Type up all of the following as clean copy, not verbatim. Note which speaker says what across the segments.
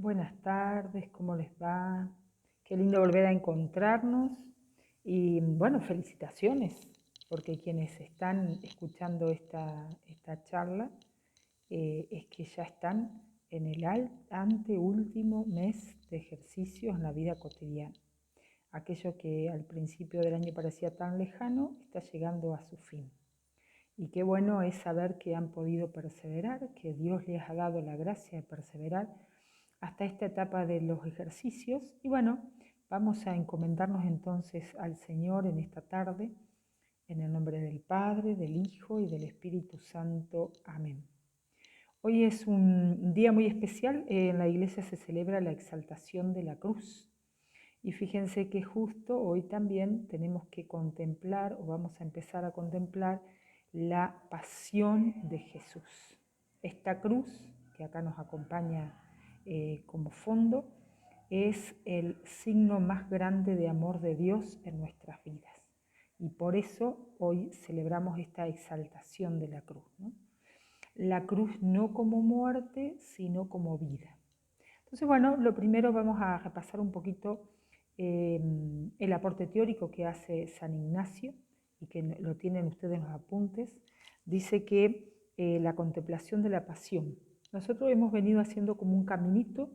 Speaker 1: Buenas tardes, ¿cómo les va? Qué lindo volver a encontrarnos y bueno, felicitaciones, porque quienes están escuchando esta charla es que ya están en el anteúltimo mes de ejercicios en la vida cotidiana. Aquello que al principio del año parecía tan lejano está llegando a su fin. Y qué bueno es saber que han podido perseverar, que Dios les ha dado la gracia de perseverar hasta esta etapa de los ejercicios. Y bueno, vamos a encomendarnos entonces al Señor en esta tarde, en el nombre del Padre, del Hijo y del Espíritu Santo. Amén. Hoy es un día muy especial. En la iglesia se celebra la exaltación de la cruz. Y fíjense que justo hoy también tenemos que contemplar, o vamos a empezar a contemplar, la pasión de Jesús. Esta cruz, que acá nos acompaña como fondo, es el signo más grande de amor de Dios en nuestras vidas. Y por eso hoy celebramos esta exaltación de la cruz, ¿no? La cruz no como muerte, sino como vida. Entonces, bueno, lo primero vamos a repasar un poquito el aporte teórico que hace San Ignacio y que lo tienen ustedes en los apuntes. Dice que la contemplación de la pasión. Nosotros hemos venido haciendo como un caminito,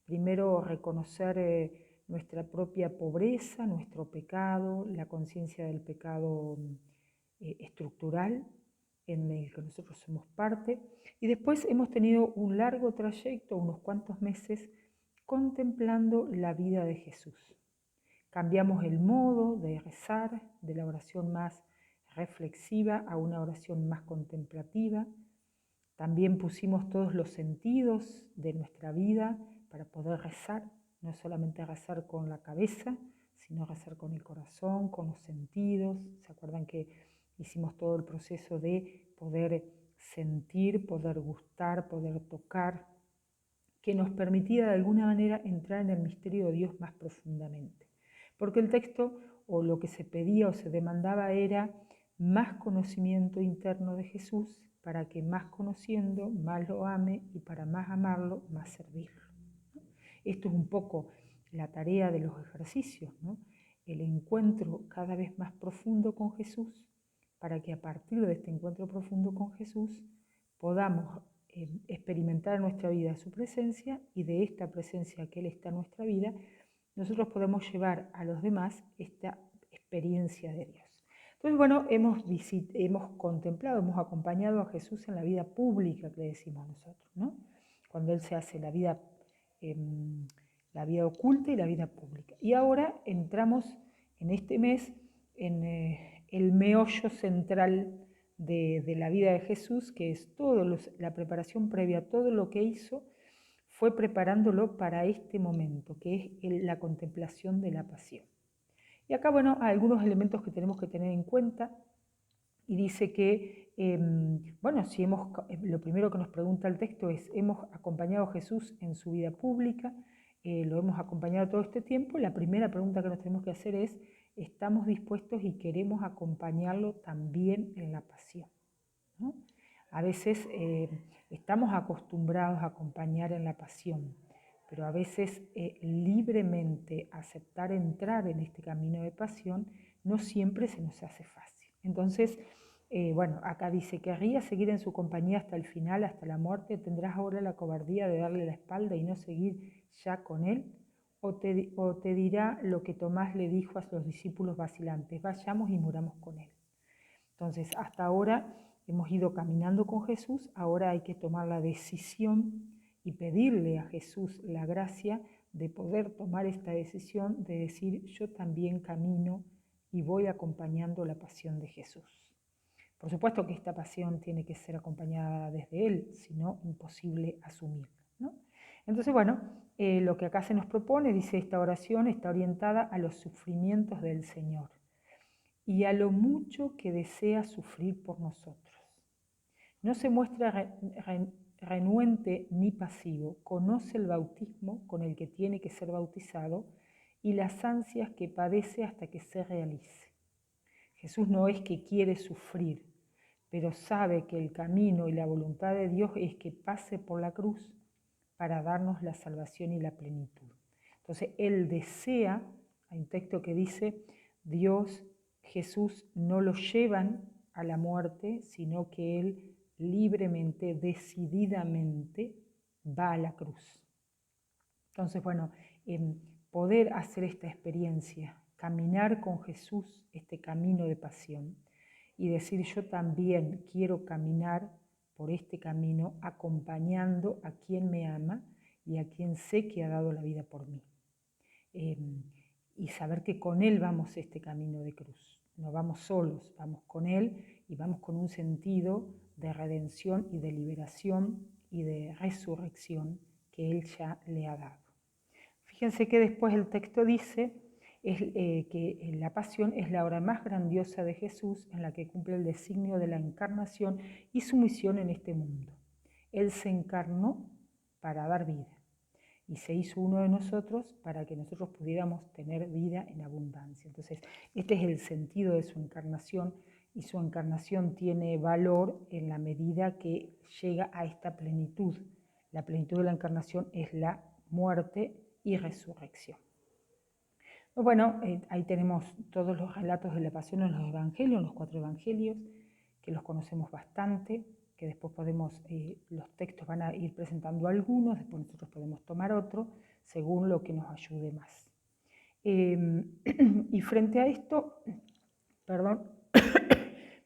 Speaker 1: primero reconocer nuestra propia pobreza, nuestro pecado, la conciencia del pecado estructural en el que nosotros somos parte, y después hemos tenido un largo trayecto, unos cuantos meses, contemplando la vida de Jesús. Cambiamos el modo de rezar de la oración más reflexiva a una oración más contemplativa. También pusimos todos los sentidos de nuestra vida para poder rezar, no solamente rezar con la cabeza, sino rezar con el corazón, con los sentidos. ¿Se acuerdan que hicimos todo el proceso de poder sentir, poder gustar, poder tocar, que nos permitía de alguna manera entrar en el misterio de Dios más profundamente? Porque el texto o lo que se pedía o se demandaba era más conocimiento interno de Jesús, para que más conociendo, más lo ame, y para más amarlo, más servirlo. Esto es un poco la tarea de los ejercicios, ¿no? El encuentro cada vez más profundo con Jesús, para que a partir de este encuentro profundo con Jesús podamos experimentar en nuestra vida su presencia, y de esta presencia que Él está en nuestra vida, nosotros podemos llevar a los demás esta experiencia de Dios. Entonces, bueno, hemos contemplado, hemos acompañado a Jesús en la vida pública, que le decimos nosotros, ¿no? Cuando Él se hace la vida oculta y la vida pública. Y ahora entramos en este mes en el meollo central de la vida de Jesús, que es la preparación previa, todo lo que hizo fue preparándolo para este momento, que es la contemplación de la pasión. Y acá, bueno, hay algunos elementos que tenemos que tener en cuenta, y dice que, bueno, lo primero que nos pregunta el texto es, ¿hemos acompañado a Jesús en su vida pública? ¿Lo hemos acompañado todo este tiempo? La primera pregunta que nos tenemos que hacer es, ¿estamos dispuestos y queremos acompañarlo también en la pasión? ¿No? A veces estamos acostumbrados a acompañar en la pasión, pero a veces libremente aceptar entrar en este camino de pasión no siempre se nos hace fácil. Entonces, bueno, acá dice, querría seguir en su compañía hasta el final, hasta la muerte. ¿Tendrás ahora la cobardía de darle la espalda y no seguir ya con él? ¿O te dirá lo que Tomás le dijo a los discípulos vacilantes? Vayamos y muramos con él. Entonces, hasta ahora hemos ido caminando con Jesús, ahora hay que tomar la decisión y pedirle a Jesús la gracia de poder tomar esta decisión de decir, yo también camino y voy acompañando la pasión de Jesús. Por supuesto que esta pasión tiene que ser acompañada desde Él, si no, imposible asumirla, ¿no? Entonces, bueno, lo que acá se nos propone, dice, esta oración está orientada a los sufrimientos del Señor y a lo mucho que desea sufrir por nosotros. No se muestra renuente ni pasivo, conoce el bautismo con el que tiene que ser bautizado y las ansias que padece hasta que se realice. Jesús no es que quiere sufrir, pero sabe que el camino y la voluntad de Dios es que pase por la cruz para darnos la salvación y la plenitud. Entonces, Él desea, hay un texto que dice, Dios, Jesús no lo llevan a la muerte, sino que Él libremente, decididamente, va a la cruz. Entonces, bueno, poder hacer esta experiencia, caminar con Jesús este camino de pasión y decir yo también quiero caminar por este camino acompañando a quien me ama y a quien sé que ha dado la vida por mí. Y saber que con Él vamos este camino de cruz. No vamos solos, vamos con Él y vamos con un sentido de redención y de liberación y de resurrección que Él ya le ha dado. Fíjense que después el texto dice que la pasión es la obra más grandiosa de Jesús en la que cumple el designio de la encarnación y su misión en este mundo. Él se encarnó para dar vida y se hizo uno de nosotros para que nosotros pudiéramos tener vida en abundancia. Entonces, este es el sentido de su encarnación y su encarnación tiene valor en la medida que llega a esta plenitud. La plenitud de la encarnación es la muerte y resurrección. Bueno, ahí tenemos todos los relatos de la pasión en los evangelios, en los 4 evangelios, que los conocemos bastante, que después podemos, los textos van a ir presentando algunos, después nosotros podemos tomar otro, según lo que nos ayude más. Y frente a esto,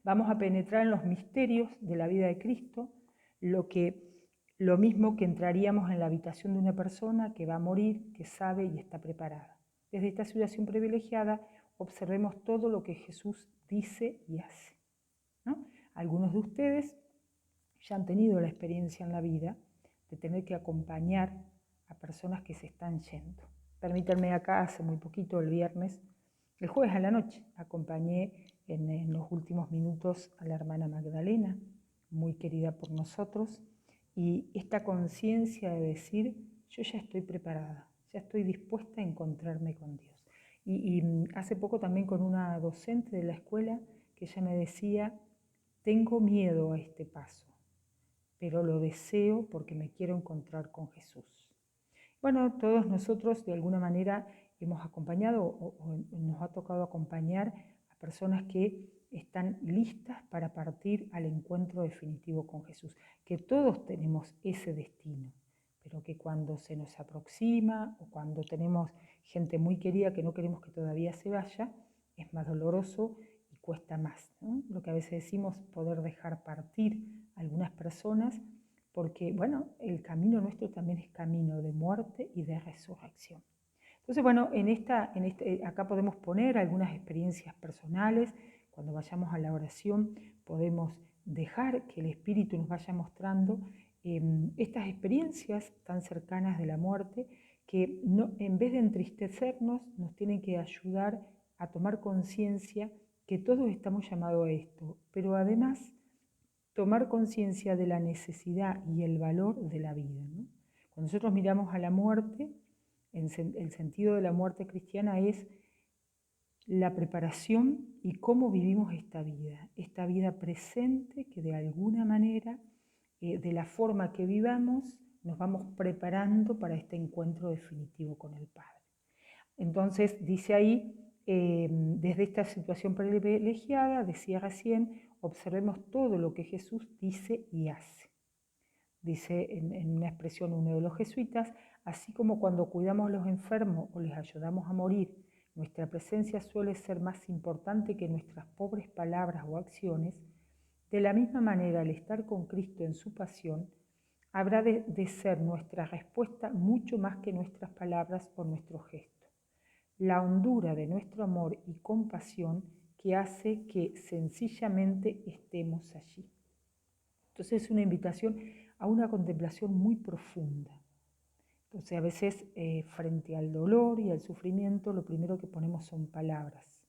Speaker 1: vamos a penetrar en los misterios de la vida de Cristo, lo mismo que entraríamos en la habitación de una persona que va a morir, que sabe y está preparada. Desde esta situación privilegiada, observemos todo lo que Jesús dice y hace, ¿no? Algunos de ustedes ya han tenido la experiencia en la vida de tener que acompañar a personas que se están yendo. Permítanme acá, hace muy poquito, el jueves a la noche, acompañé en los últimos minutos a la hermana Magdalena, muy querida por nosotros, y esta conciencia de decir, yo ya estoy preparada, ya estoy dispuesta a encontrarme con Dios. Y hace poco también con una docente de la escuela que ella me decía, tengo miedo a este paso, pero lo deseo porque me quiero encontrar con Jesús. Bueno, todos nosotros de alguna manera hemos acompañado o nos ha tocado acompañar a personas que están listas para partir al encuentro definitivo con Jesús, que todos tenemos ese destino, pero que cuando se nos aproxima o cuando tenemos gente muy querida que no queremos que todavía se vaya, es más doloroso y cuesta más, ¿no? Lo que a veces decimos, poder dejar partir a algunas personas, porque, bueno, el camino nuestro también es camino de muerte y de resurrección. Entonces, bueno, acá podemos poner algunas experiencias personales. Cuando vayamos a la oración podemos dejar que el Espíritu nos vaya mostrando estas experiencias tan cercanas de la muerte que en vez de entristecernos nos tienen que ayudar a tomar conciencia que todos estamos llamados a esto, pero además tomar conciencia de la necesidad y el valor de la vida, ¿no? Cuando nosotros miramos a la muerte, el sentido de la muerte cristiana es la preparación y cómo vivimos esta vida presente que de alguna manera, de la forma que vivamos, nos vamos preparando para este encuentro definitivo con el Padre. Entonces, dice ahí, desde esta situación privilegiada, decía recién, observemos todo lo que Jesús dice y hace. Dice en una expresión uno de los jesuitas, así como cuando cuidamos a los enfermos o les ayudamos a morir, nuestra presencia suele ser más importante que nuestras pobres palabras o acciones, de la misma manera al estar con Cristo en su pasión, habrá de ser nuestra respuesta mucho más que nuestras palabras o nuestros gestos. La hondura de nuestro amor y compasión que hace que sencillamente estemos allí. Entonces es una invitación a una contemplación muy profunda. Entonces a veces frente al dolor y al sufrimiento lo primero que ponemos son palabras.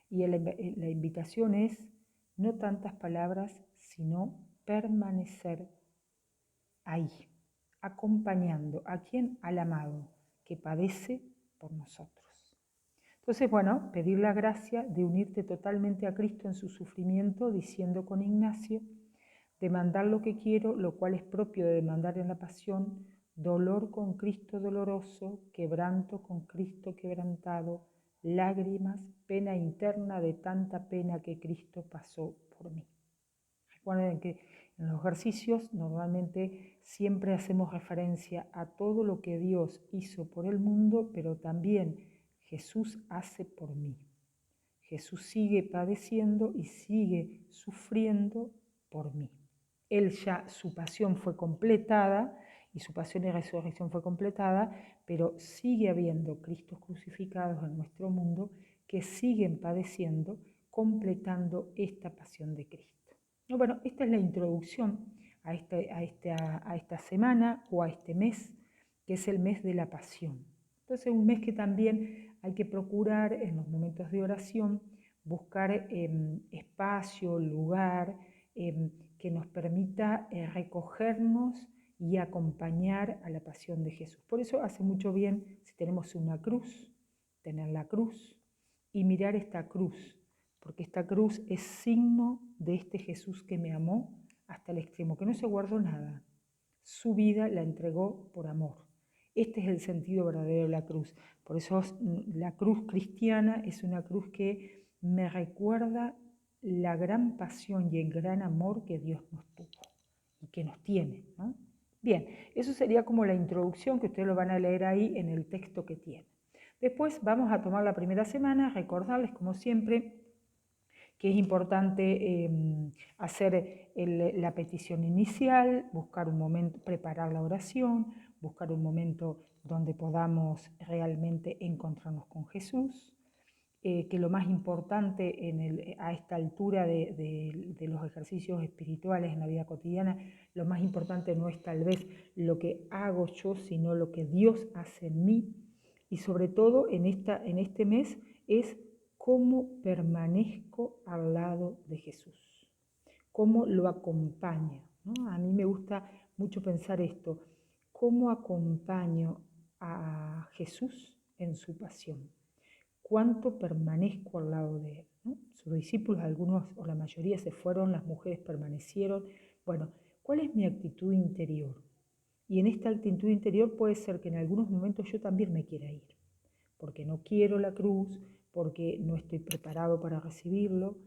Speaker 1: Y la invitación es no tantas palabras, sino permanecer ahí, acompañando a quien, al amado, que padece por nosotros. Entonces, bueno, pedir la gracia de unirte totalmente a Cristo en su sufrimiento, diciendo con Ignacio, demandar lo que quiero, lo cual es propio de demandar en la pasión, dolor con Cristo doloroso, quebranto con Cristo quebrantado, lágrimas, pena interna de tanta pena que Cristo pasó por mí. Recuerden que en los ejercicios normalmente siempre hacemos referencia a todo lo que Dios hizo por el mundo, pero también Jesús hace por mí. Jesús sigue padeciendo y sigue sufriendo por mí. Él ya, su pasión fue completada y su pasión y resurrección fue completada, pero sigue habiendo Cristos crucificados en nuestro mundo que siguen padeciendo, completando esta pasión de Cristo. Bueno, esta es la introducción a esta semana o a este mes, que es el mes de la pasión. Entonces, un mes que también hay que procurar en los momentos de oración, buscar espacio, lugar, que nos permita recogernos y acompañar a la pasión de Jesús. Por eso hace mucho bien, si tenemos una cruz, tener la cruz y mirar esta cruz, porque esta cruz es signo de este Jesús que me amó hasta el extremo, que no se guardó nada. Su vida la entregó por amor. Este es el sentido verdadero de la cruz. Por eso la cruz cristiana es una cruz que me recuerda la gran pasión y el gran amor que Dios nos tuvo y que nos tiene, ¿no? Bien, eso sería como la introducción que ustedes lo van a leer ahí en el texto que tienen. Después vamos a tomar la primera semana, recordarles como siempre que es importante hacer la petición inicial, buscar un momento, preparar la oración, buscar un momento donde podamos realmente encontrarnos con Jesús, que lo más importante a esta altura de los ejercicios espirituales en la vida cotidiana, lo más importante no es tal vez lo que hago yo, sino lo que Dios hace en mí, y sobre todo en este mes es cómo permanezco al lado de Jesús, cómo lo acompaño, ¿no? A mí me gusta mucho pensar esto, cómo acompaño a Jesús en su pasión, cuánto permanezco al lado de él, ¿no? Sus discípulos, algunos o la mayoría se fueron, las mujeres permanecieron. Bueno, ¿cuál es mi actitud interior? Y en esta actitud interior puede ser que en algunos momentos yo también me quiera ir, porque no quiero la cruz, porque no estoy preparado para recibirlo.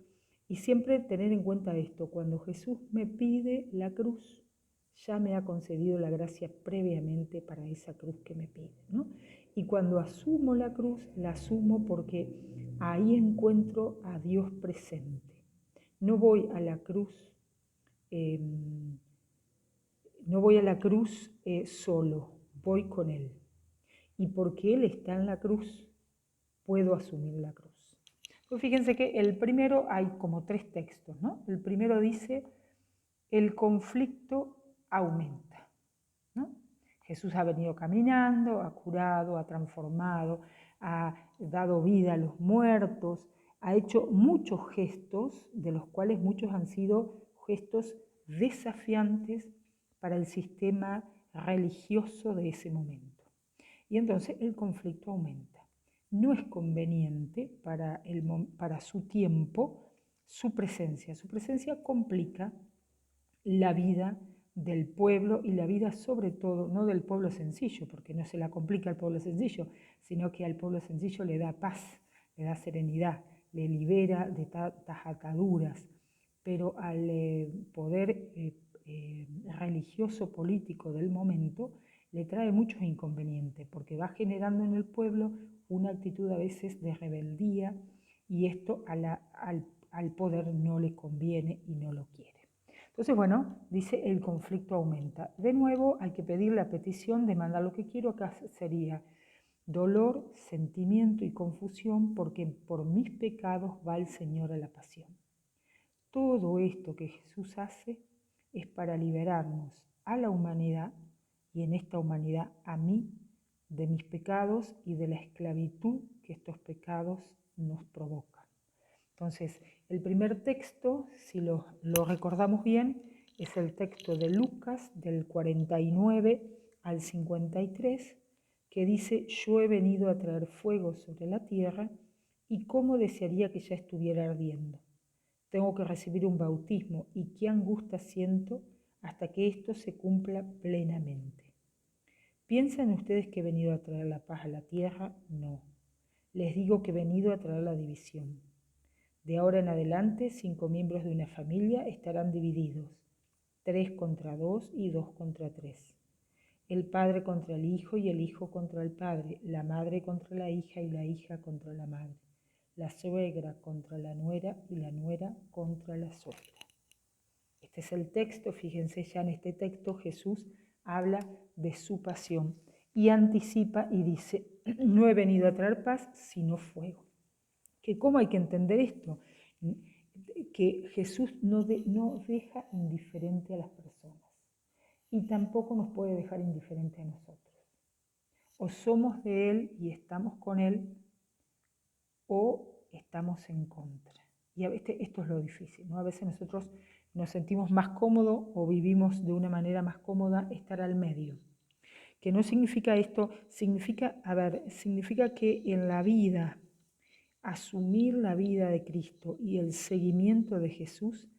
Speaker 1: Y siempre tener en cuenta esto, cuando Jesús me pide la cruz, ya me ha concedido la gracia previamente para esa cruz que me pide, ¿no? Y cuando asumo la cruz, la asumo porque ahí encuentro a Dios presente. No voy a la cruz, eh, no voy a la cruz solo, voy con Él. Y porque Él está en la cruz, puedo asumir la cruz. Pues fíjense que el primero hay como 3 textos, ¿no? El primero dice, el conflicto aumenta, ¿no? Jesús ha venido caminando, ha curado, ha transformado, ha dado vida a los muertos, ha hecho muchos gestos, de los cuales muchos han sido gestos desafiantes para el sistema religioso de ese momento. Y entonces el conflicto aumenta. No es conveniente para su tiempo su presencia. Su presencia complica la vida del pueblo y la vida sobre todo, no del pueblo sencillo, porque no se la complica al pueblo sencillo, sino que al pueblo sencillo le da paz, le da serenidad, le libera de tantas ataduras, pero al poder religioso político del momento le trae muchos inconvenientes, porque va generando en el pueblo una actitud a veces de rebeldía y esto al poder no le conviene y no lo quiere. Entonces, bueno, dice el conflicto aumenta. De nuevo hay que pedir la petición, demandar lo que quiero, acá sería dolor, sentimiento y confusión porque por mis pecados va el Señor a la pasión. Todo esto que Jesús hace es para liberarnos a la humanidad y en esta humanidad a mí de mis pecados y de la esclavitud que estos pecados nos provocan. Entonces, el primer texto, si lo recordamos bien, es el texto de Lucas del 49 al 53, que dice, yo he venido a traer fuego sobre la tierra y cómo desearía que ya estuviera ardiendo. Tengo que recibir un bautismo y qué angustia siento hasta que esto se cumpla plenamente. ¿Piensan ustedes que he venido a traer la paz a la tierra? No. Les digo que he venido a traer la división. De ahora en adelante, 5 miembros de una familia estarán divididos, 3 contra 2 y 2 contra 3. El padre contra el hijo y el hijo contra el padre, la madre contra la hija y la hija contra la madre, la suegra contra la nuera y la nuera contra la suegra. Este es el texto, fíjense ya en este texto Jesús habla de su pasión y anticipa y dice, no he venido a traer paz sino fuego. Que ¿cómo hay que entender esto? Que Jesús no deja indiferente a las personas y tampoco nos puede dejar indiferente a nosotros. O somos de Él y estamos con Él o estamos en contra. Y a veces esto es lo difícil, ¿no? A veces nosotros nos sentimos más cómodos o vivimos de una manera más cómoda estar al medio. Que no significa esto, significa que en la vida, asumir la vida de Cristo y el seguimiento de Jesús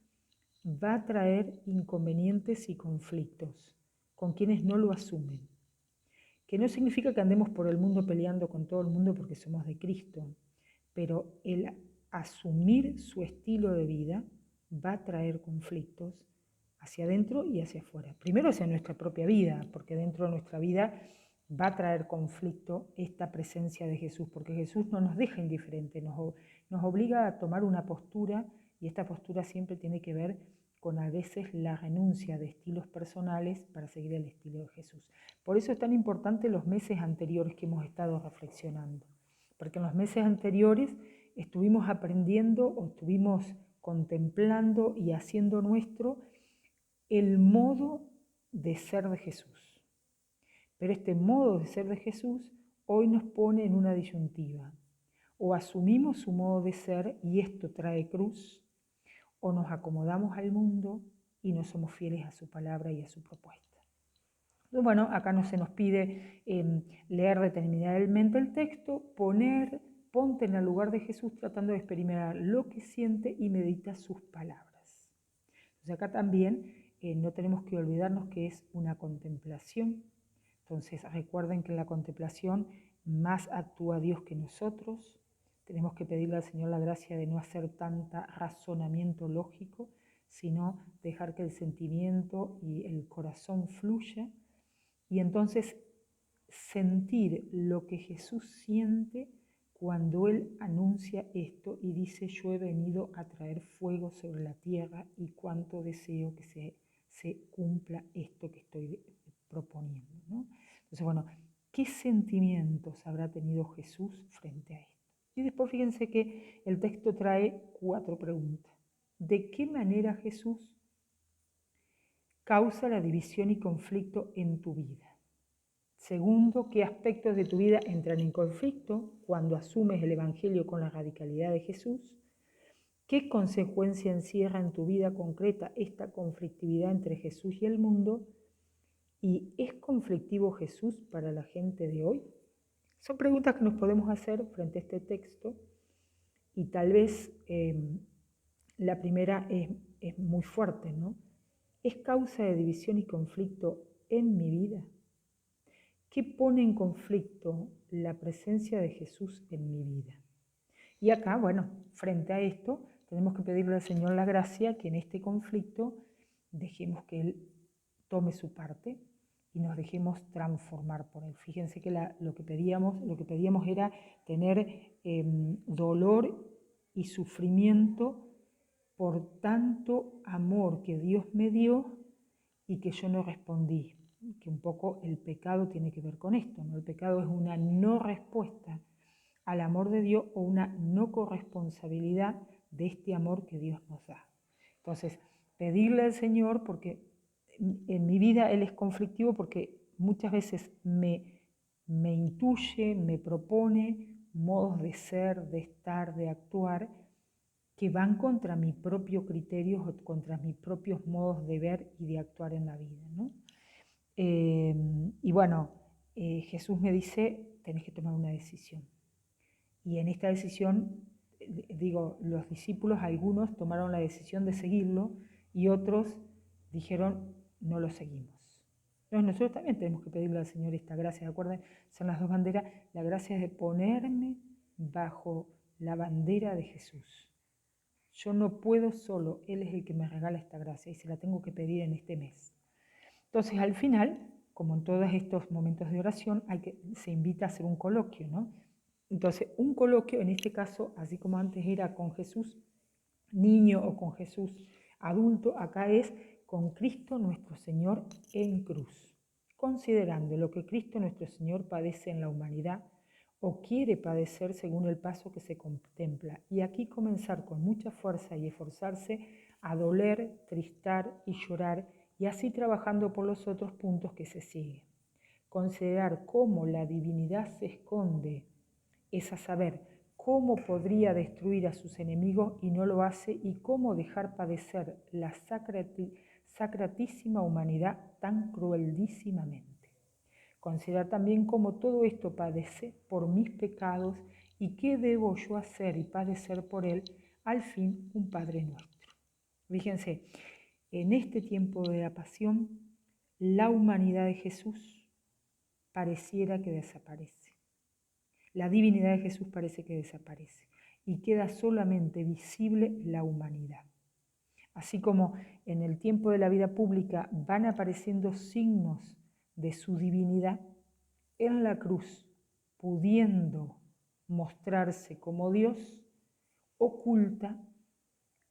Speaker 1: va a traer inconvenientes y conflictos con quienes no lo asumen. Que no significa que andemos por el mundo peleando con todo el mundo porque somos de Cristo, pero el asumir su estilo de vida va a traer conflictos hacia adentro y hacia afuera. Primero hacia nuestra propia vida, porque dentro de nuestra vida va a traer conflicto esta presencia de Jesús, porque Jesús no nos deja indiferentes, nos obliga a tomar una postura, y esta postura siempre tiene que ver con a veces la renuncia de estilos personales para seguir el estilo de Jesús. Por eso es tan importante los meses anteriores que hemos estado reflexionando, porque en los meses anteriores estuvimos aprendiendo o estuvimos contemplando y haciendo nuestro el modo de ser de Jesús. Pero este modo de ser de Jesús hoy nos pone en una disyuntiva. O asumimos su modo de ser y esto trae cruz, o nos acomodamos al mundo y no somos fieles a su palabra y a su propuesta. Entonces, bueno, acá no se nos pide leer determinadamente el texto, ponte en el lugar de Jesús tratando de experimentar lo que siente y medita sus palabras. Entonces acá también no tenemos que olvidarnos que es una contemplación. Entonces recuerden que en la contemplación más actúa Dios que nosotros. Tenemos que pedirle al Señor la gracia de no hacer tanta razonamiento lógico, sino dejar que el sentimiento y el corazón fluya y entonces sentir lo que Jesús siente cuando Él anuncia esto y dice: yo he venido a traer fuego sobre la tierra y cuánto deseo que se cumpla esto que estoy proponiendo, ¿no? Entonces, bueno, ¿qué sentimientos habrá tenido Jesús frente a esto? Y después fíjense que el texto trae 4 preguntas. ¿De qué manera Jesús causa la división y conflicto en tu vida? Segundo, ¿qué aspectos de tu vida entran en conflicto cuando asumes el Evangelio con la radicalidad de Jesús? ¿Qué consecuencia encierra en tu vida concreta esta conflictividad entre Jesús y el mundo? ¿Y es conflictivo Jesús para la gente de hoy? Son preguntas que nos podemos hacer frente a este texto y tal vez la primera es muy fuerte, ¿no? ¿Es causa de división y conflicto en mi vida? ¿Qué pone en conflicto la presencia de Jesús en mi vida? Y acá, bueno, frente a esto, tenemos que pedirle al Señor la gracia que en este conflicto dejemos que Él tome su parte y nos dejemos transformar por Él. Fíjense que lo que pedíamos era tener dolor y sufrimiento por tanto amor que Dios me dio y que yo no respondí. Que un poco el pecado tiene que ver con esto, ¿no? El pecado es una no respuesta al amor de Dios o una no corresponsabilidad de este amor que Dios nos da. Entonces, pedirle al Señor, porque en mi vida Él es conflictivo, porque muchas veces me intuye, me propone modos de ser, de estar, de actuar, que van contra mi propio criterio o contra mis propios modos de ver y de actuar en la vida, ¿no? Y bueno, Jesús me dice, tenés que tomar una decisión. Y en esta decisión, los discípulos, algunos tomaron la decisión de seguirlo y otros dijeron, no lo seguimos. Entonces nosotros también tenemos que pedirle al Señor esta gracia. Recuerden, son las dos banderas. La gracia es de ponerme bajo la bandera de Jesús. Yo no puedo solo, Él es el que me regala esta gracia y se la tengo que pedir en este mes. Entonces al final, como en todos estos momentos de oración, se invita a hacer un coloquio, ¿no? Entonces un coloquio, en este caso, así como antes era con Jesús niño o con Jesús adulto, acá es con Cristo nuestro Señor en cruz, considerando lo que Cristo nuestro Señor padece en la humanidad o quiere padecer según el paso que se contempla. Y aquí comenzar con mucha fuerza y esforzarse a doler, tristar y llorar, y así trabajando por los otros puntos que se siguen. Considerar cómo la divinidad se esconde, es a saber, cómo podría destruir a sus enemigos y no lo hace, y cómo dejar padecer la sacratísima humanidad tan crueldísimamente. Considerar también cómo todo esto padece por mis pecados y qué debo yo hacer y padecer por él, al fin un Padre nuestro. Fíjense, en este tiempo de la pasión, la humanidad de Jesús pareciera que desaparece. La divinidad de Jesús parece que desaparece y queda solamente visible la humanidad. Así como en el tiempo de la vida pública van apareciendo signos de su divinidad, en la cruz, pudiendo mostrarse como Dios, oculta,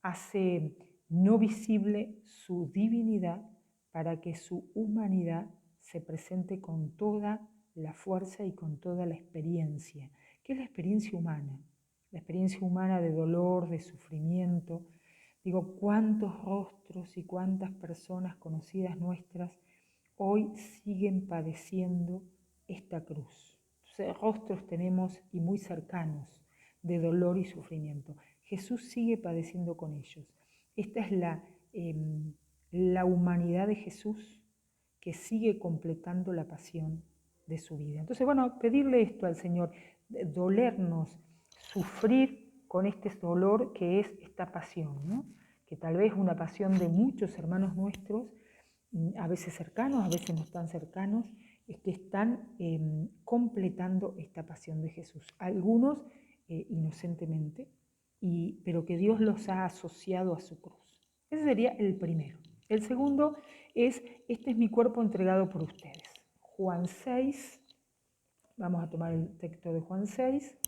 Speaker 1: hace no visible su divinidad para que su humanidad se presente con toda la fuerza y con toda la experiencia. ¿Qué es la experiencia humana? La experiencia humana de dolor, de sufrimiento. Digo, cuántos rostros y cuántas personas conocidas nuestras hoy siguen padeciendo esta cruz. Entonces, rostros tenemos y muy cercanos de dolor y sufrimiento. Jesús sigue padeciendo con ellos. Esta es la humanidad de Jesús que sigue completando la pasión de su vida. Entonces, bueno, pedirle esto al Señor, dolernos, sufrir con este dolor que es esta pasión, ¿no? Que tal vez una pasión de muchos hermanos nuestros, a veces cercanos, a veces no tan cercanos, es que están completando esta pasión de Jesús. Algunos inocentemente, pero que Dios los ha asociado a su cruz. Ese sería el primero. El segundo es, este es mi cuerpo entregado por ustedes. Juan 6, vamos a tomar el texto de Juan 6,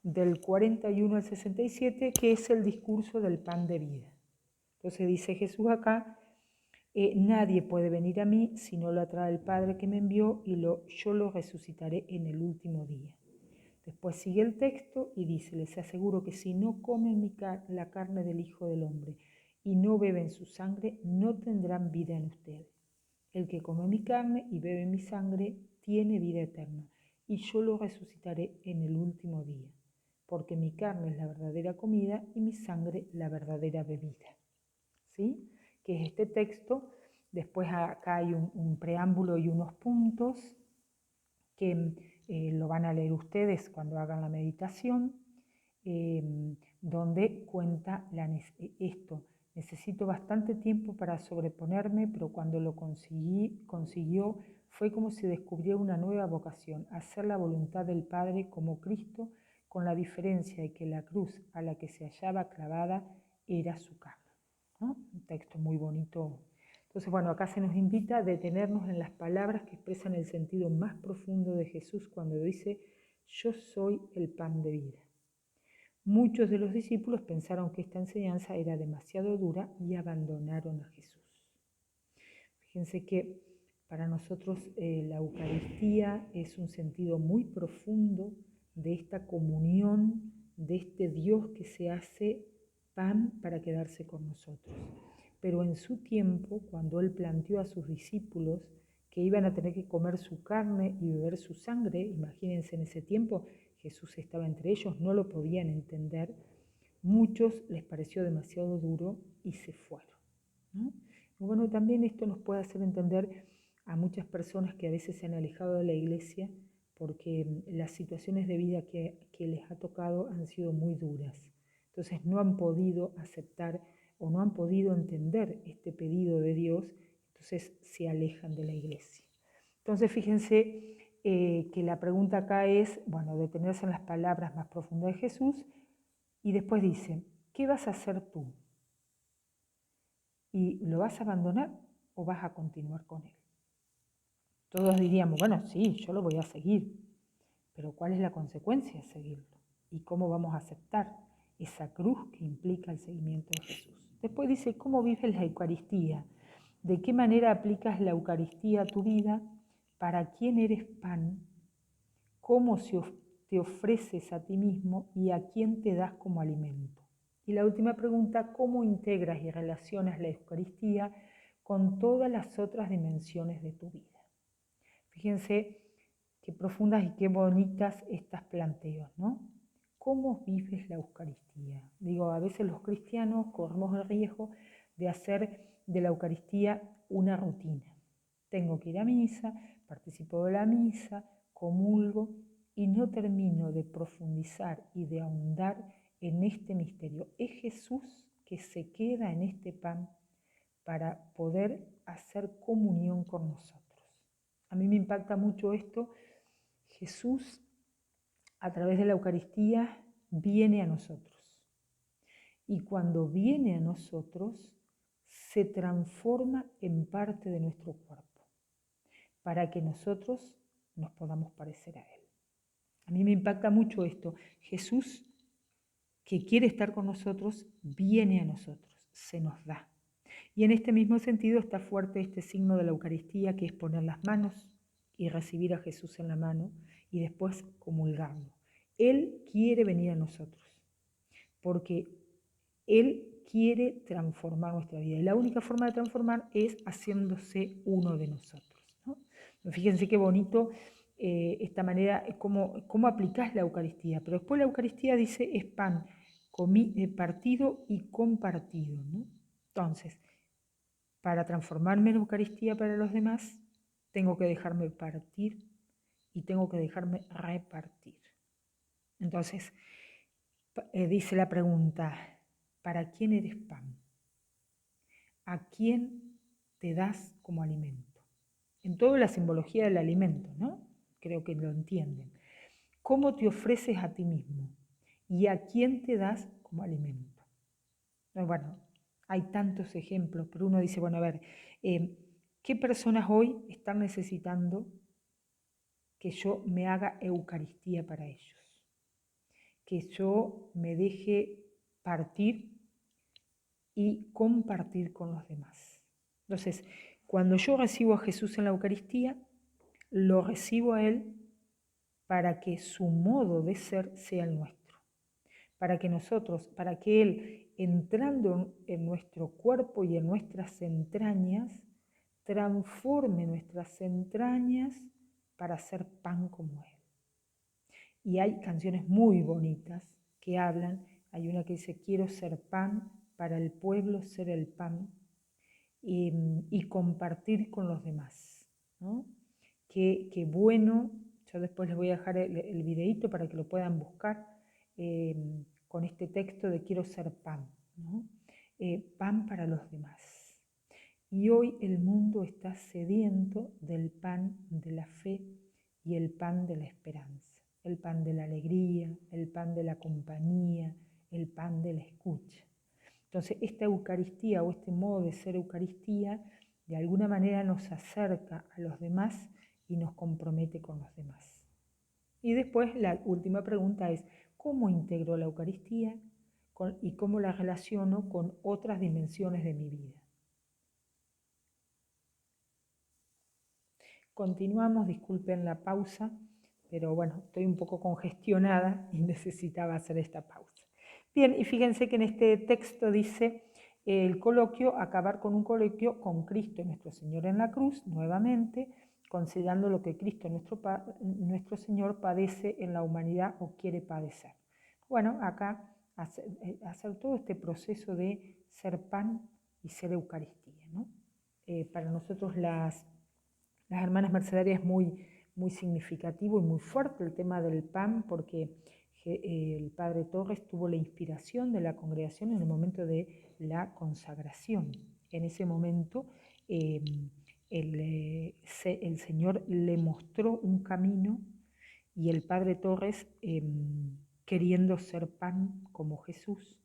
Speaker 1: del 41 al 67, que es el discurso del pan de vida. Entonces dice Jesús acá, nadie puede venir a mí si no lo atrae el Padre que me envió, y yo lo resucitaré en el último día. Después sigue el texto y dice, les aseguro que si no comen la carne del Hijo del Hombre y no beben su sangre, no tendrán vida en ustedes. El que come mi carne y bebe mi sangre tiene vida eterna, y yo lo resucitaré en el último día, porque mi carne es la verdadera comida y mi sangre la verdadera bebida. ¿Sí? Que es este texto. Después acá hay un preámbulo y unos puntos que lo van a leer ustedes cuando hagan la meditación, donde cuenta esto. Necesito bastante tiempo para sobreponerme, pero cuando lo consiguió, fue como si descubriera una nueva vocación, hacer la voluntad del Padre como Cristo, con la diferencia de que la cruz a la que se hallaba clavada era su carne, ¿no? Un texto muy bonito. Entonces, bueno, acá se nos invita a detenernos en las palabras que expresan el sentido más profundo de Jesús cuando dice, yo soy el pan de vida. Muchos de los discípulos pensaron que esta enseñanza era demasiado dura y abandonaron a Jesús. Fíjense que para nosotros la Eucaristía es un sentido muy profundo de esta comunión, de este Dios que se hace pan para quedarse con nosotros. Pero en su tiempo, cuando Él planteó a sus discípulos que iban a tener que comer su carne y beber su sangre, imagínense en ese tiempo, Jesús estaba entre ellos, no lo podían entender, muchos les pareció demasiado duro y se fueron, ¿no? Bueno, también esto nos puede hacer entender a muchas personas que a veces se han alejado de la iglesia porque las situaciones de vida que les ha tocado han sido muy duras. Entonces no han podido aceptar o no han podido entender este pedido de Dios. Entonces se alejan de la iglesia. Entonces fíjense que la pregunta acá es, bueno, detenerse en las palabras más profundas de Jesús y después dice, ¿qué vas a hacer tú? ¿Y lo vas a abandonar o vas a continuar con él? Todos diríamos, bueno, sí, yo lo voy a seguir, pero ¿cuál es la consecuencia de seguirlo? ¿Y cómo vamos a aceptar esa cruz que implica el seguimiento de Jesús? Después dice, ¿cómo vives la Eucaristía? ¿De qué manera aplicas la Eucaristía a tu vida? ¿Para quién eres pan? ¿Cómo te ofreces a ti mismo y a quién te das como alimento? Y la última pregunta, ¿cómo integras y relacionas la Eucaristía con todas las otras dimensiones de tu vida? Fíjense qué profundas y qué bonitas estas planteos, ¿no? ¿Cómo vives la Eucaristía? Digo, a veces los cristianos corremos el riesgo de hacer de la Eucaristía una rutina. Tengo que ir a misa, participo de la misa, comulgo y no termino de profundizar y de ahondar en este misterio. Es Jesús que se queda en este pan para poder hacer comunión con nosotros. A mí me impacta mucho esto. Jesús, a través de la Eucaristía, viene a nosotros. Y cuando viene a nosotros, se transforma en parte de nuestro cuerpo, para que nosotros nos podamos parecer a Él. A mí me impacta mucho esto. Jesús, que quiere estar con nosotros, viene a nosotros, se nos da. Y en este mismo sentido está fuerte este signo de la Eucaristía, que es poner las manos y recibir a Jesús en la mano y después comulgarlo. Él quiere venir a nosotros, porque Él quiere transformar nuestra vida. Y la única forma de transformar es haciéndose uno de nosotros, ¿no? Fíjense qué bonito esta manera, cómo aplicás la Eucaristía. Pero después la Eucaristía dice es pan, partido y compartido, ¿no? Entonces, para transformarme en Eucaristía para los demás, tengo que dejarme partir y tengo que dejarme repartir. Entonces, dice la pregunta, ¿para quién eres pan? ¿A quién te das como alimento? En toda la simbología del alimento, ¿no? Creo que lo entienden. ¿Cómo te ofreces a ti mismo? ¿Y a quién te das como alimento? Bueno, hay tantos ejemplos, pero uno dice, bueno, a ver, ¿qué personas hoy están necesitando que yo me haga Eucaristía para ellos? Que yo me deje partir y compartir con los demás. Entonces, cuando yo recibo a Jesús en la Eucaristía, lo recibo a Él para que su modo de ser sea el nuestro. Para que Él, entrando en nuestro cuerpo y en nuestras entrañas, transforme nuestras entrañas para ser pan como Él. Y hay canciones muy bonitas que hablan, hay una que dice, quiero ser pan, para el pueblo ser el pan, y compartir con los demás, ¿no? Qué bueno, yo después les voy a dejar el videíto para que lo puedan buscar, con este texto de quiero ser pan, ¿no? Pan para los demás. Y hoy el mundo está sediento del pan de la fe y el pan de la esperanza, el pan de la alegría, el pan de la compañía, el pan de la escucha. Entonces, esta Eucaristía o este modo de ser Eucaristía, de alguna manera nos acerca a los demás y nos compromete con los demás. Y después la última pregunta es, ¿cómo integro la Eucaristía y cómo la relaciono con otras dimensiones de mi vida? Continuamos, disculpen la pausa, pero bueno, estoy un poco congestionada y necesitaba hacer esta pausa. Bien, y fíjense que en este texto dice el coloquio, acabar con un coloquio con Cristo nuestro Señor en la cruz, nuevamente, considerando lo que Cristo nuestro Señor padece en la humanidad o quiere padecer. Bueno, acá hacer todo este proceso de ser pan y ser Eucaristía, ¿no? Para nosotros las hermanas mercedarias es muy significativo y muy fuerte el tema del pan, porque el padre Torres tuvo la inspiración de la congregación en el momento de la consagración. En ese momento el Señor le mostró un camino y el padre Torres, queriendo ser pan como Jesús,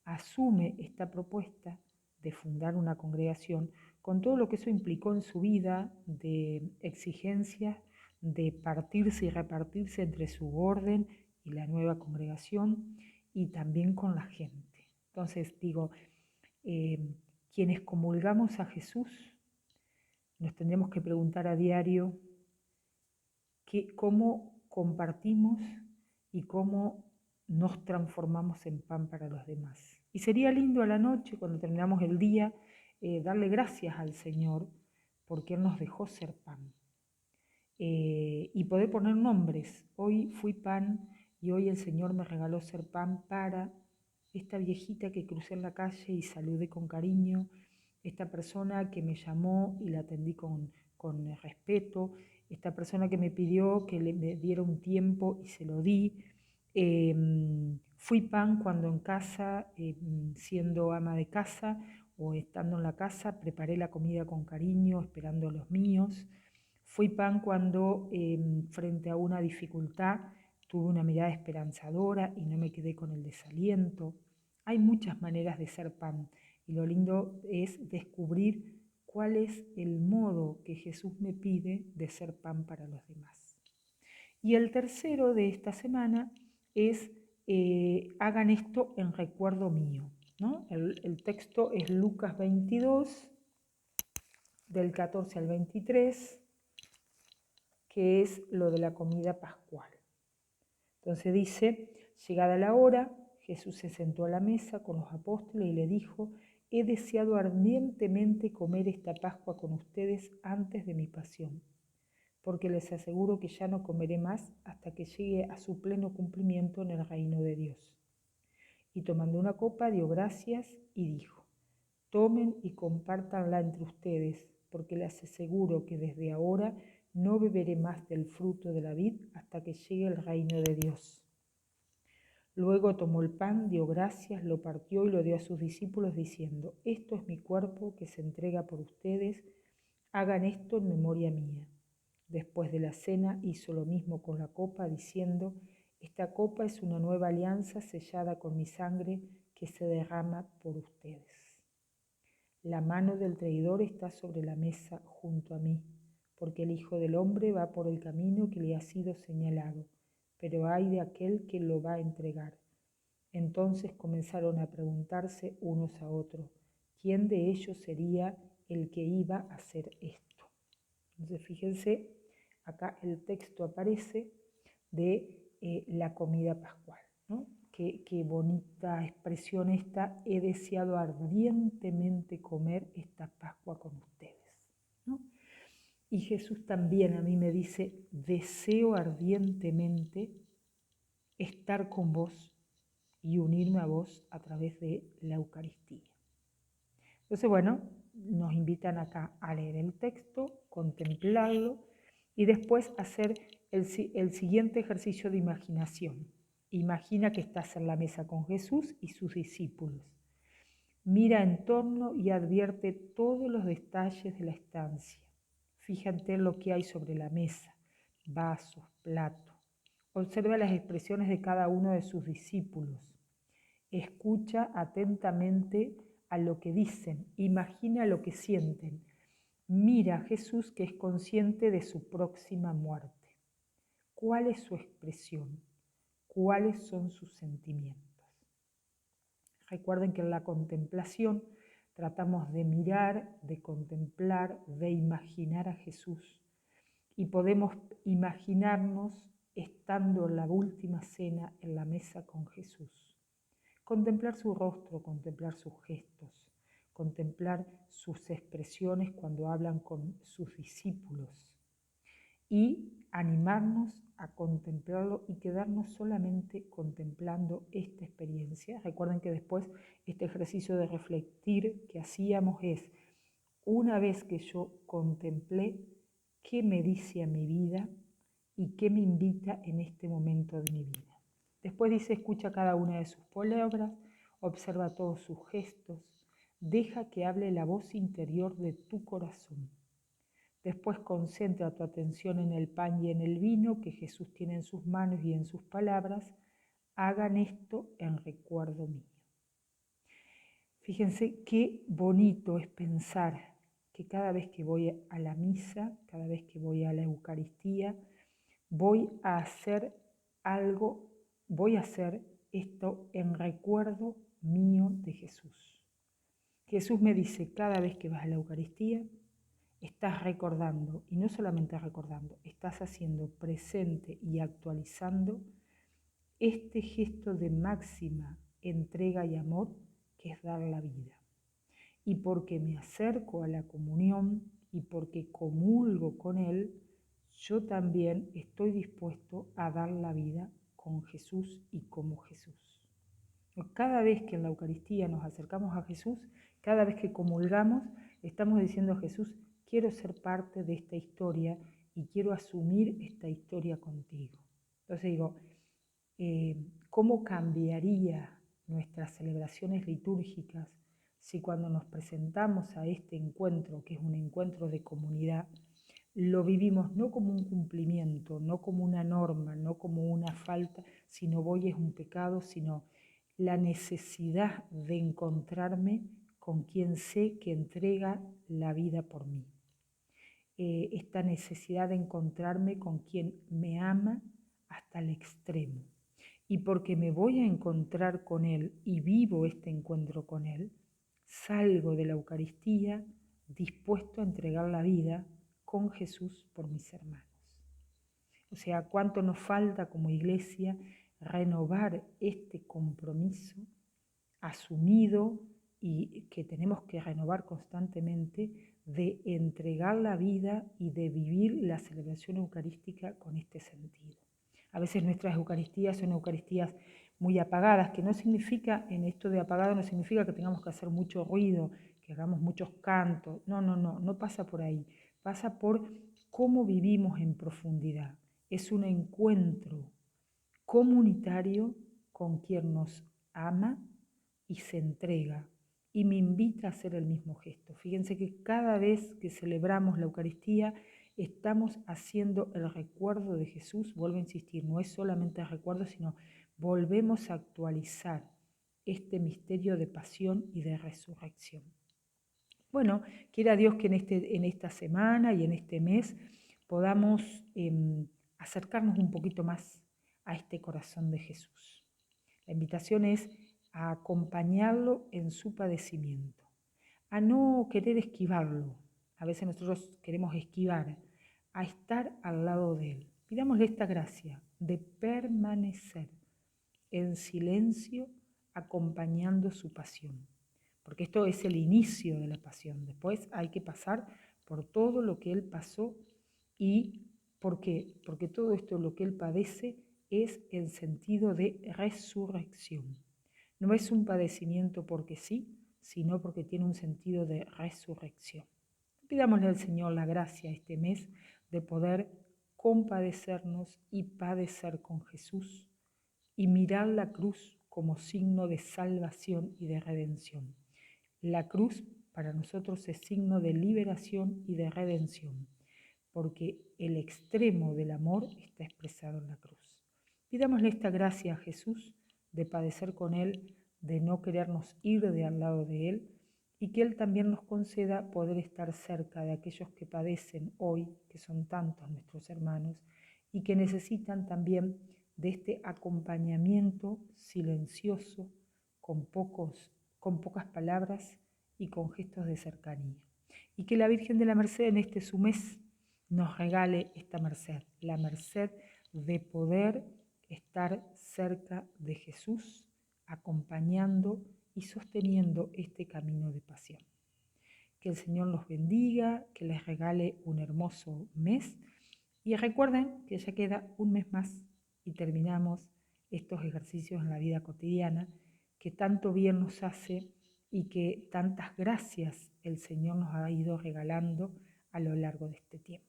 Speaker 1: asume esta propuesta de fundar una congregación con todo lo que eso implicó en su vida de exigencias, de partirse y repartirse entre su orden y la nueva congregación, y también con la gente. Entonces digo, quienes comulgamos a Jesús, nos tendremos que preguntar a diario cómo compartimos y cómo nos transformamos en pan para los demás. Y sería lindo a la noche, cuando terminamos el día, darle gracias al Señor porque Él nos dejó ser pan. Y poder poner nombres. Hoy fui pan y hoy el Señor me regaló ser pan para esta viejita que crucé en la calle y saludé con cariño, esta persona que me llamó y la atendí con respeto, esta persona que me pidió que me diera un tiempo y se lo di. Fui pan cuando en casa, siendo ama de casa o estando en la casa, preparé la comida con cariño, esperando a los míos. Fui pan cuando frente a una dificultad tuve una mirada esperanzadora y no me quedé con el desaliento. Hay muchas maneras de ser pan y lo lindo es descubrir cuál es el modo que Jesús me pide de ser pan para los demás. Y el tercero de esta semana es hagan esto en recuerdo mío, ¿no? El texto es Lucas 22, del 14 al 23, que es lo de la comida pascual. Entonces dice, llegada la hora, Jesús se sentó a la mesa con los apóstoles y le dijo, he deseado ardientemente comer esta Pascua con ustedes antes de mi pasión, porque les aseguro que ya no comeré más hasta que llegue a su pleno cumplimiento en el reino de Dios. Y tomando una copa dio gracias y dijo, tomen y compártanla entre ustedes, porque les aseguro que desde ahora no beberé más del fruto de la vid hasta que llegue el reino de Dios. Luego tomó el pan, dio gracias, lo partió y lo dio a sus discípulos diciendo, esto es mi cuerpo que se entrega por ustedes, hagan esto en memoria mía. Después de la cena hizo lo mismo con la copa diciendo, esta copa es una nueva alianza sellada con mi sangre que se derrama por ustedes. La mano del traidor está sobre la mesa junto a mí, porque el Hijo del Hombre va por el camino que le ha sido señalado, pero ay de aquel que lo va a entregar. Entonces comenzaron a preguntarse unos a otros, ¿quién de ellos sería el que iba a hacer esto? Entonces fíjense, acá el texto aparece de la comida pascual, ¿no? Qué bonita expresión esta, he deseado ardientemente comer esta Pascua con ustedes, ¿no? Y Jesús también a mí me dice, deseo ardientemente estar con vos y unirme a vos a través de la Eucaristía. Entonces, bueno, nos invitan acá a leer el texto, contemplarlo y después hacer el siguiente ejercicio de imaginación. Imagina que estás en la mesa con Jesús y sus discípulos. Mira en torno y advierte todos los detalles de la estancia. Fíjate en lo que hay sobre la mesa, vasos, platos. Observa las expresiones de cada uno de sus discípulos. Escucha atentamente a lo que dicen, imagina lo que sienten. Mira a Jesús que es consciente de su próxima muerte. ¿Cuál es su expresión? ¿Cuáles son sus sentimientos? Recuerden que en la contemplación tratamos de mirar, de contemplar, de imaginar a Jesús y podemos imaginarnos estando en la última cena en la mesa con Jesús. Contemplar su rostro, contemplar sus gestos, contemplar sus expresiones cuando hablan con sus discípulos y animarnos a contemplarlo y quedarnos solamente contemplando esta experiencia. Recuerden que después este ejercicio de reflectir que hacíamos es, una vez que yo contemplé, ¿qué me dice a mi vida y qué me invita en este momento de mi vida? Después dice, escucha cada una de sus palabras, observa todos sus gestos, Deja que hable la voz interior de tu corazón. Después concentra tu atención en el pan y en el vino que Jesús tiene en sus manos y en sus palabras. Hagan esto en recuerdo mío. Fíjense qué bonito es pensar que cada vez que voy a la misa, cada vez que voy a la Eucaristía, voy a hacer algo, voy a hacer esto en recuerdo mío de Jesús. Jesús me dice, cada vez que vas a la Eucaristía, estás recordando, y no solamente recordando, estás haciendo presente y actualizando este gesto de máxima entrega y amor que es dar la vida. Y porque me acerco a la comunión y porque comulgo con Él, yo también estoy dispuesto a dar la vida con Jesús y como Jesús. Cada vez que en la Eucaristía nos acercamos a Jesús, cada vez que comulgamos, estamos diciendo a Jesús, quiero ser parte de esta historia y quiero asumir esta historia contigo. Entonces digo, ¿cómo cambiaría nuestras celebraciones litúrgicas si cuando nos presentamos a este encuentro, que es un encuentro de comunidad, lo vivimos no como un cumplimiento, no como una norma, no como una falta, sino voy es un pecado, sino la necesidad de encontrarme con quien sé que entrega la vida por mí. Esta necesidad de encontrarme con quien me ama hasta el extremo. Y porque me voy a encontrar con Él y vivo este encuentro con Él, salgo de la Eucaristía dispuesto a entregar la vida con Jesús por mis hermanos. O sea, cuánto nos falta como iglesia renovar este compromiso asumido y que tenemos que renovar constantemente de entregar la vida y de vivir la celebración eucarística con este sentido. A veces nuestras Eucaristías son Eucaristías muy apagadas, que no significa, en esto de apagado no significa que tengamos que hacer mucho ruido, que hagamos muchos cantos, no pasa por ahí, pasa por cómo vivimos en profundidad. Es un encuentro comunitario con quien nos ama y se entrega y me invita a hacer el mismo gesto. Fíjense que cada vez que celebramos la Eucaristía estamos haciendo el recuerdo de Jesús. Vuelvo a insistir, no es solamente el recuerdo, sino volvemos a actualizar este misterio de pasión y de resurrección. Bueno, quiera Dios que en esta semana y en este mes podamos acercarnos un poquito más a este corazón de Jesús. La invitación es a acompañarlo en su padecimiento, a no querer esquivarlo. A veces nosotros queremos esquivar, a estar al lado de Él. Pidámosle esta gracia de permanecer en silencio acompañando su pasión, porque esto es el inicio de la pasión. Después hay que pasar por todo lo que Él pasó y ¿por qué? Porque todo esto lo que Él padece es el sentido de resurrección. No es un padecimiento porque sí, sino porque tiene un sentido de resurrección. Pidámosle al Señor la gracia este mes de poder compadecernos y padecer con Jesús y mirar la cruz como signo de salvación y de redención. La cruz para nosotros es signo de liberación y de redención, porque el extremo del amor está expresado en la cruz. Pidámosle esta gracia a Jesús de padecer con Él, de no querernos ir de al lado de Él, y que Él también nos conceda poder estar cerca de aquellos que padecen hoy, que son tantos nuestros hermanos, y que necesitan también de este acompañamiento silencioso, con pocas palabras y con gestos de cercanía. Y que la Virgen de la Merced en este su mes nos regale esta merced, la merced de poder estar cerca de Jesús, acompañando y sosteniendo este camino de pasión. Que el Señor los bendiga, que les regale un hermoso mes y recuerden que ya queda un mes más y terminamos estos ejercicios en la vida cotidiana que tanto bien nos hace y que tantas gracias el Señor nos ha ido regalando a lo largo de este tiempo.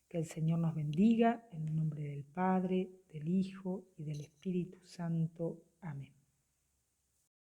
Speaker 1: Que el Señor nos bendiga en el nombre del Padre, del Hijo y del Espíritu Santo. Amén.